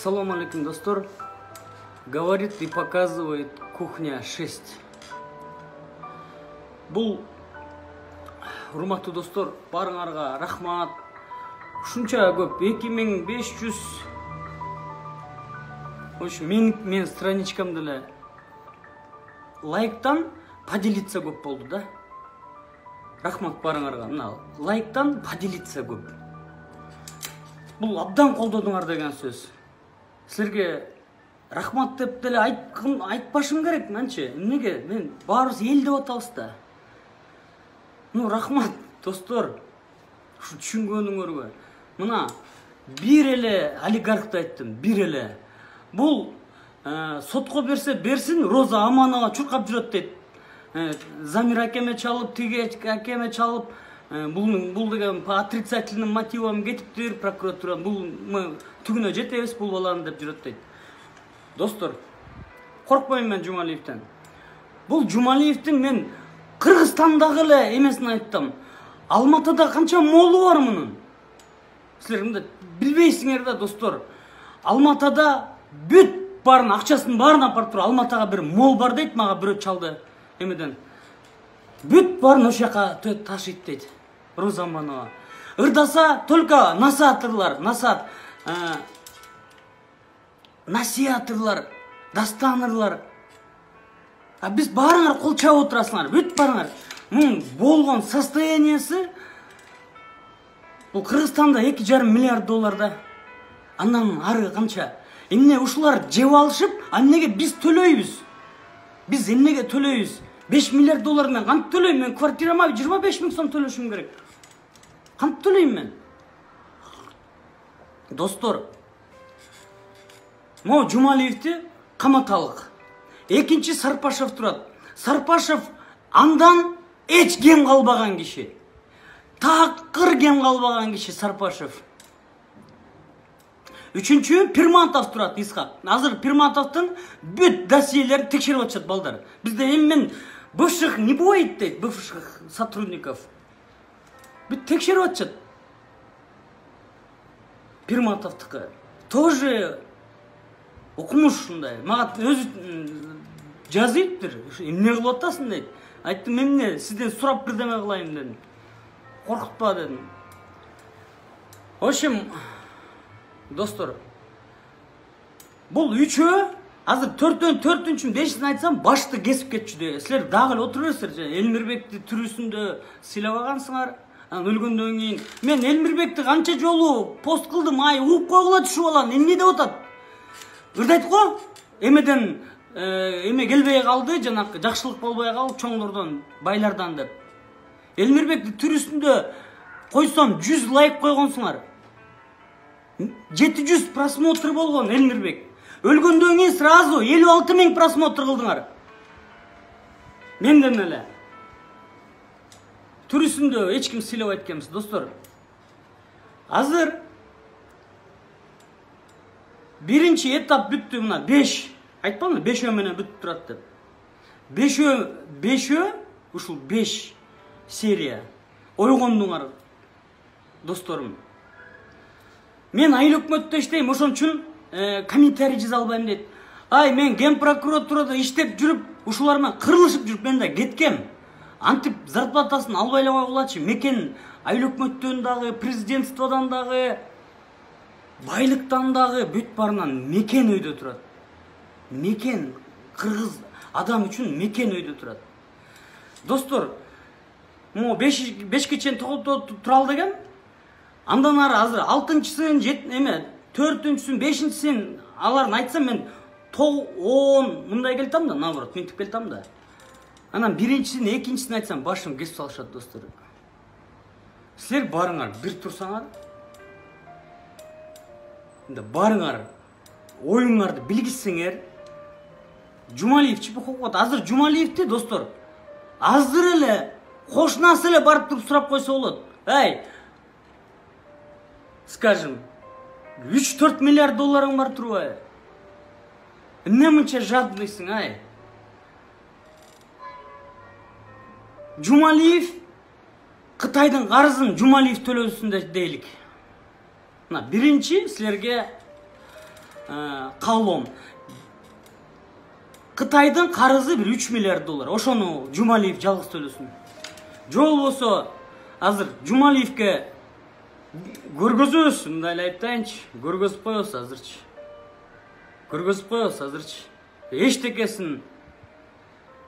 Ассаламу алейкум, достор. Говорит и показывает кухня 6. Бұл урматтуу достор, барыңарга рахмат. Ушунча көп 2500 мен страничкамда эле лайктан поделиться көп болду да. Рахмат барыңарга. Мына лайктан поделиться көп. Бұл абдан колдодуңар деген сөз. Силерге рахмат деп деле айтпашым керек, менчи. Эмнеге? Мен баарыбыз эл деп атабыз да. Ну, рахмат, достор. Ушу түшүнгөнүңөргө. Мына бир эле олигархты айттым, бир эле. Бул сотко берсе берсин, Роза Аманова чуркап жүрөт дейт. Замир акеме чалып, тиге акеме чалып, бул деген по отрицательным мотивам кетиптир, прокуратура бул түгүнө жетебиз бул баланы деп жүрөт дейт. Достор, коркпойм мен Жумалиевден. Бул Жумалиевдин мен Кыргызстандагы эле эмесин айттым. Алматыда канча молу бар мунун? Силер мындай билбейсиңер да, достор. Алматыда бүт барын, акчасын барын апарып туруп, Алматыга бир мол бар дейт, мага бирөө чалды. Эмеден? Бүт барын ошол жака ташыйт дейт. Роза Аманова. Ырдаса только насаатырлар, насиатырлар, дастанырлар. А биз барыңар кол чабып отурасыңар, бүт барыңар. Мунун болгон состояниясы бул Кыргызстанда 2,5 миллиард долларда. Андан ары канча? Эмне ушулар жеп алышып, эмнеге биз төлөйбүз? Биз эмнеге төлөйбүз? 5 миллиард доллар мен кантип төлөйм? Мен квартирама 25 000 сом төлөшүм керек. Кантип төлөйм мен? Достор, мо Жумалиевди каматалык. Экинчи Сарпашев турат. Сарпашев андан эч кем калбаган киши. Такыр кем калбаган киши Сарпашев. Үчүнчү Пирматов турат, Исхак. Азыр Пирматовдун бүт досьелерин текшерип атышат балдар. Бизде эми мен бывших не будет дейт, бывших сотрудников. Бүт текшерип атышат. Пирматовдуку тоже окумуш ушундай. Мага өзү жазыптыр. Эмне кылып атасың дейт. Айттым, эмне сизден сурап бирдеме кылайын дедим. Коркутпа дедим. В общем, достор, бул үчөө азыр 4-4-үчүн 5-син айтсам башты кесип кетчү. Силер дагы эле отура бересиздер. Элмирбекти түрүсүндө сыйлабагансыңар. Өлгөндөн кийин мен Элмирбекти канча жолу пост кылдым, угуп койгула түшүп алам. Эмне деп атат? Ырдайт го? Эмеден эме келбей калды, жанакы жакшылык болбой калып, чоңдордон, байлардан деп. Элмирбекти түрүсүндө койсом 100 лайк койгонсуңар. 700 просмотр болгон Элмирбек. Өлгөндөн кийин сразу 56 000 просмотр кылдыңар. Менден эле. Түрүсүндө эч ким сыйлабайт экенбиз, достор. Азыр биринчи этап бүттү, мына 5. Айтпамбы, 5 менен бүтүп турат деп. 5 ушул 5 серия. Ойгондуңар, досторум. Мен айыл өкмөттө иштейм, ошон үчүн комментарий жаза албайм дейт. Мен ген прокуратурада иштеп жүрүп, ушулар менен кырылышып жүрүп, мен да кеткем. Антип зарплатасын албай эле койгулачы. Мекен айыл өкмөттөн дагы, президентстводон дагы, байлыктан дагы бүт барынан мекен өйдө турат. Мекен, кыргыз адам үчүн мекен өйдө турат. Достор, му 5ке чейин токтоп турал деген. Андан ары азыр 6-сын, 4-сүн, 5-син аларын айтсам мен 10 мындай келтам да, наоборот, мынтип келтам да. Анан 1-син, 2-син айтсам башым кесип салышат, достор. Силер барыңар, бир турсаңар, барыңар, оюңарды билгизсеңер, Жумалиев чипи кокот. Азыр Жумалиевди, достор, азыр эле кошунасы эле барып туруп сурап койсо болот. Скажем, 3-4 миллиард долларың бар турбайбы? Эмне мынча жадныйсың, Жумалиев Кытайдын карызын Жумалиев төлөсүн дейли. Мына биринчи силерге каулоом. Кытайдын карызы бир 3 миллиард доллар. Ошону Жумалиев жалгыз төлөсүн. Же болбосо азыр Жумалиевке көргөзөбүз, мындай эле айтайынчы. Көргөзүп коебуз азырчы. Эчтекесин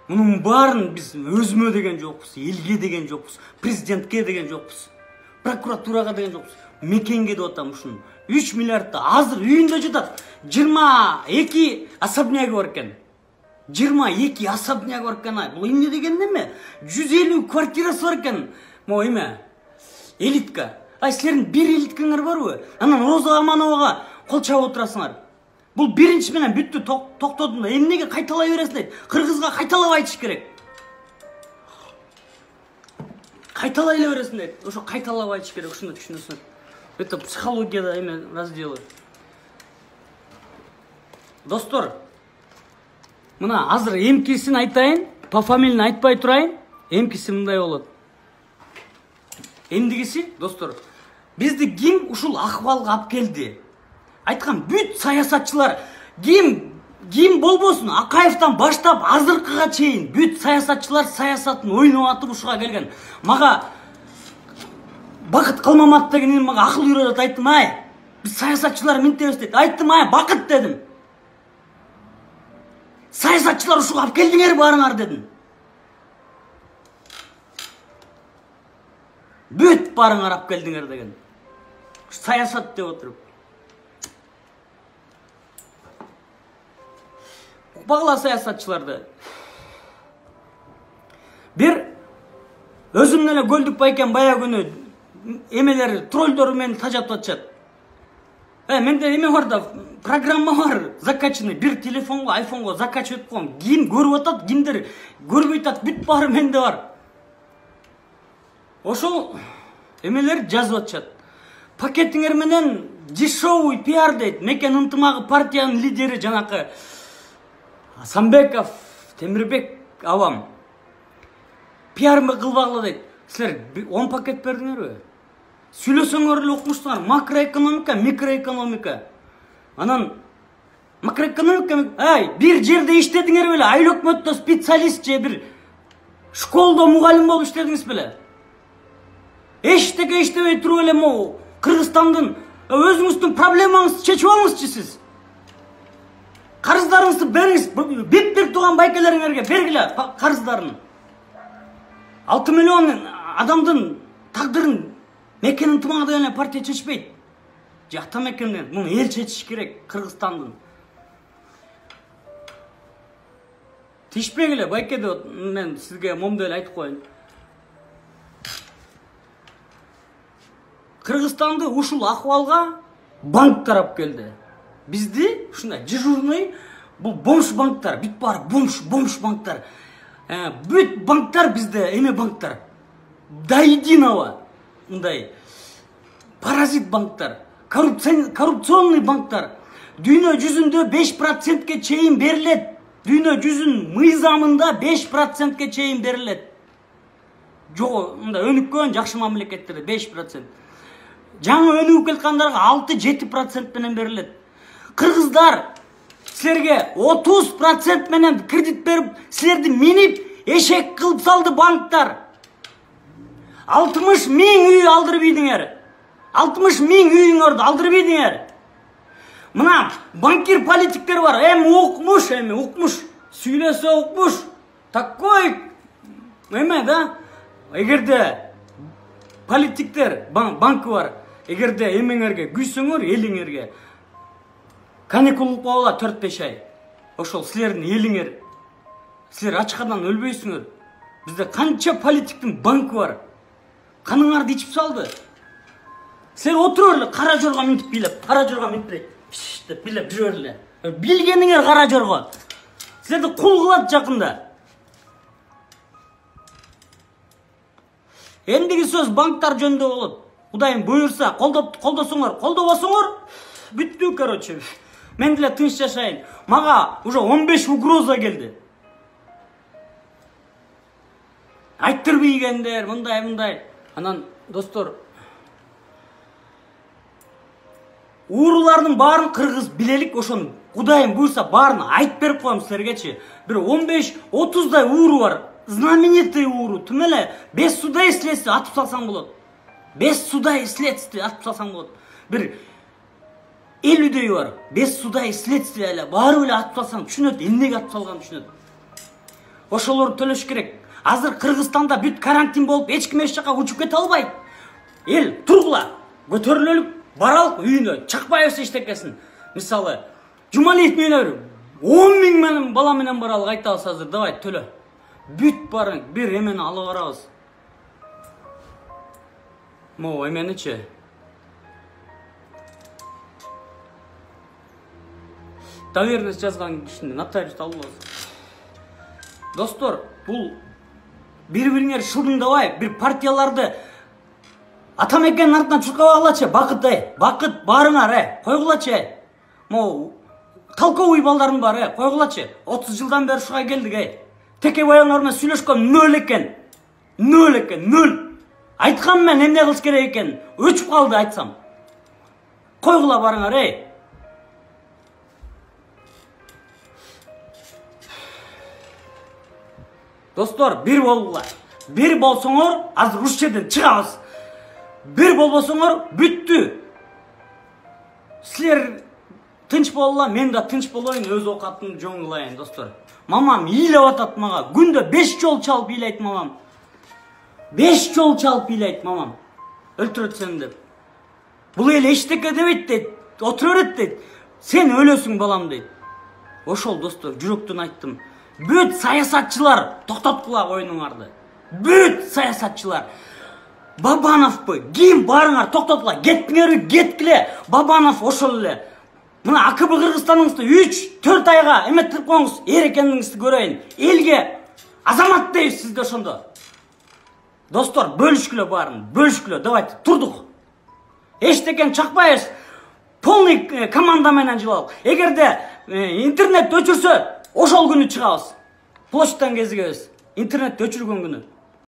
мунун баарын биз өзүмө деген жокпуз, элге деген жокпуз, президентке деген жокпуз, прокуратурага деген жокпуз, мекенге деп атам ушуну. 3 миллиардты азыр үйүндө жатат. 22 особнягі бар экен. 22 особнягі бар экен. Бул эмне деген неме? 150 квартирасы бар экен. Могу эме? Элитка. Силердин бир элиткаңар барбы? Анан Роза Амановага кол чабып отурасыңар. Бул биринчи менен бүттү, токтодум да. Эмнеге кайталай бересиң дейт. Кыргызга кайталап айтыш керек. Кайталай эле бересиң дейт. Ошо кайталап айтыш керек, ушуну түшүнөсүңөр. Это психологияда эме разделы. Достор, мына азыр эмкисин айтайын, по фамилияны айтпай турайын. Эмкиси мындай болот. Эндигиси, достор, бизди ким ушул акыбалга алып келди? Айткан бүт саясатчылар ким болбосун, Акаевтан баштап азыркыга чейин бүт саясатчылар саясатын ойноп атып ушуга келген. Мага Бакыт Калмаматов деген мага акыл үйрөтүп айттым, биз саясатчылар минтебиз дейт. Айттым, Бакыт дедим. Саясатчылар ушуга алып келдиңер барыңар дедим. Бүт барыңар алып келдиңер деген. Саясат деп отуруп. Багла саясатчыларды. Бир өзүм эле Көлдүк байкен бая күнү эмелер троллдор менен тажап атышат. Менде эме бар да, программа бар, закачанный, бир телефонго, айфонго закачивать этип коем. Ким көрүп атат, кимдер көрбөй атат, бүт баары менде бар. Ошол эмелер жазып атышат. Пакетиңер менен дешевый пиар дейт. Мекен ынтымагы партиянын лидери жанакы Самбеков, Темирбек авам. Пиармы кылбагыла дейт. Силер 10 пакет бердиңерби? Сүйлөсөңөр эле окумуштуңар. Макроэкономика, микроэкономика. Анан макроэкономика, бир жерде иштедиңер беле? Айыл өкмөттө специалист же бир школдо мугалим болуп иштедиңиз беле? Эчтеке иштебей туруп эле могу Кыргызстандын өзүңүздүн проблемаңызды чечип алыңызчы сиз. Карыздарыңызды бериңиз. Бир тууган байкелериңерге бергиле карыздарын. 6 миллион адамдын тагдырын мекен ынтымагы деген партия чечпейт. Жакта мекенден муну эл чечиш керек, Кыргызстандын. Тишпегиле байкеде мен сизге момду эле айтып коеюн. Кыргызстанды ушул акыбалга банк тарап келди. Бизди ушундай дежурный бул бомж банктар, бүт баары бомж банктар. Бүт банктар бизде эме банктар. До единого мындай паразит банктар, коррупционный банктар. Дүйнө жүзүндө 5%ке чейин берилет. Дүйнө жүзүн мыйзамында 5%ке чейин берилет. Жок, мындай өнүккөн жакшы мамлекеттерде 5%. Жаңы өнүгүп келаткандарга 6-7% менен берилет. Кыргыздар силерге 30% менен кредит берип, силерди минип, эшек кылып салды банктар. 60 миң үй алдырып ийдиңер. 60 миң үйүңөрдү алдырып ийдиңер. Мына банкир политиктер бар. Укмуш. Сүйлөсө укмуш. Такой эме да. Эгерде политиктер банкы бар. Эгерде эмеңерге күйсөңөр, элиңерге каникул кылып алат 4-5 ай. Ошол силердин элиңер. Силер ачкадан өлбөйсүңөр. Бизде канча политиктин банкы бар. Каныңарды ичип салды. Силер отуруп эле кара жорго минтип билеп, кара жорго минтип деп билеп жүрө эле. Билгениңер кара жорго. Силерди кул кылат жакында. Эндиги сөз банктар жөнүндө болот. Кудайым буйрса, колдосоңор, колдобосоңор бүттү, короче. Мен деле тынч жашайын. Мага уже 15 угроза келди. Айттырбыйгендер, мындай. Анан, достор, Уурулардын баарын кыргыз билелик, ошону Кудайым буйрса баарын айтып берип коем силергечи. Бир 15-30дай ууру бар. Знаменитый ууру. Тим эле 5 судай следствие атып салсаң болот. 5 судай следствие атып салсаң болот. Бир 50дөй бар. 5 судай следствие эле баары эле атып салсаң түшүнөт, эмнеге атып салганын түшүнөт. Ошолорду төлөш керек. Азыр Кыргызстанда бүт карантин болуп, эч ким эч жака учуп кете албайт. Эл тургула, көтөрүлөлүк, баралык үйүнө, чакпайбыз эчтекесин. Мисалы, Жумалиевдин үйүнө 10 миң менен бала менен баралык, айтабыз азыр, давай төлө. Бүт барың, бир эмени алып барабыз. Могу эменичи? Доверенность жазган кишини нотариус алып алабыз. Достор, бул бири-бириңер шылдыңдабай, бир партияларды атамекенин артынан чуркап алачы, бакыт барыңар, койгулачы. Могу толковый балдарын бар, койгулачы. 30 жылдан бери ушуга келдик, Теке баяңар менен сүйлөшкөн нөл экен. Нөл. Айткам мен эмне кылыш керек экен? Өчүп калды айтсам. Койгула барыңар, Достор, бир болгула. Бир болсоңор, азыр уш жерден чыгабыз. Бир болбосоңор, бүттү. Силер тынч болула, мен да тынч болоюн, өз оокатымды жөн кылайын, достор. Мамам ыйлап атат мага. Күндө 5 жол чалып ыйлайт мамам. 5 жол чалып ыйлайт мамам. Өлтүрөт сени деп. Бул эл эчтеке дебейт дейт. Отура берет дейт. Сен өлөсүң балам дейт. Ошол достор, жүрөктөн айттым. Бүт саясатчылар токтоткула оюнуңарды. Бүт саясатчылар. Бабановпы, ким барыңар токтоткула. Кеткиле. Бабанов ошол эле. Мына АКБ Кыргызстаныңызды 3-4 айга эметип коюңуз, эрекениңизди көрөйүн. Элге азамат дейбиз сизди ошондо. Достор, бөлүшкүлө баарын, бөлүшкүлө. Давайте, турдук. Эчтекен чакпайбыз. Полный команда менен жылалык. Эгерде интернет өчүрсө, ошол күнү чыгабыз. Площадьтан кезигебиз. Интернет өчүргөн күнү.